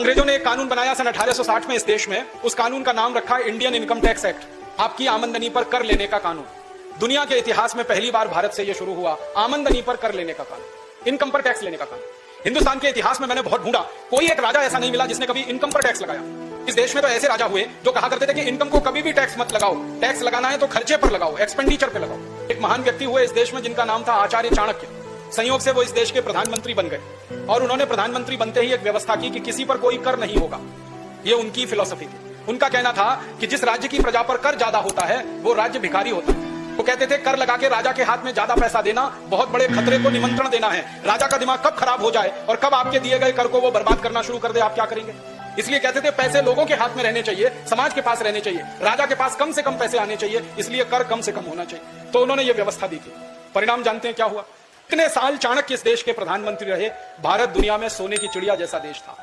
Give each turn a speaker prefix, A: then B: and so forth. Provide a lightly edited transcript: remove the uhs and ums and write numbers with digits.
A: अंग्रेजों ने एक कानून बनाया सन 1860 में इस देश में। उस कानून का नाम रखा इंडियन इनकम टैक्स एक्ट, आपकी आमदनी पर कर लेने का कानून। दुनिया के इतिहास में पहली बार भारत से यह शुरू हुआ, आमदनी पर कर लेने का कानून, इनकम पर टैक्स लेने का कानून। हिंदुस्तान के इतिहास में मैंने बहुत ढूंढा, कोई एक राजा ऐसा नहीं मिला जिसने कभी इनकम पर टैक्स लगाया। इस देश में तो ऐसे राजा हुए जो कहा करते थे कि इनकम को कभी भी टैक्स मत लगाओ, टैक्स लगाना है तो खर्चे पर लगाओ, एक्सपेंडिचर पे लगाओ। एक महान व्यक्ति हुए इस देश में जिनका नाम था आचार्य चाणक्य। संयोग से वो इस देश के प्रधानमंत्री बन गए और उन्होंने प्रधानमंत्री बनते ही एक व्यवस्था की कि किसी पर कोई कर नहीं होगा। ये उनकी फिलॉसफी थी। उनका कहना था कि जिस राज्य की प्रजा पर कर ज्यादा होता है वो राज्य भिखारी होता है। वो कहते थे कर लगा के राजा के हाथ में ज्यादा पैसा देना बहुत बड़े खतरे को निमंत्रण देना है। राजा का दिमाग कब खराब हो जाए और कब आपके दिए गए कर को वो बर्बाद करना शुरू कर दे, आप क्या करेंगे? इसलिए कहते थे पैसे लोगों के हाथ में रहने चाहिए, समाज के पास रहने चाहिए, राजा के पास कम से कम पैसे आने चाहिए, इसलिए कर कम से कम होना चाहिए। तो उन्होंने ये व्यवस्था दी थी। परिणाम जानते हैं क्या हुआ? इतने साल चाणक्य इस देश के प्रधानमंत्री रहे, भारत दुनिया में सोने की चिड़िया जैसा देश था।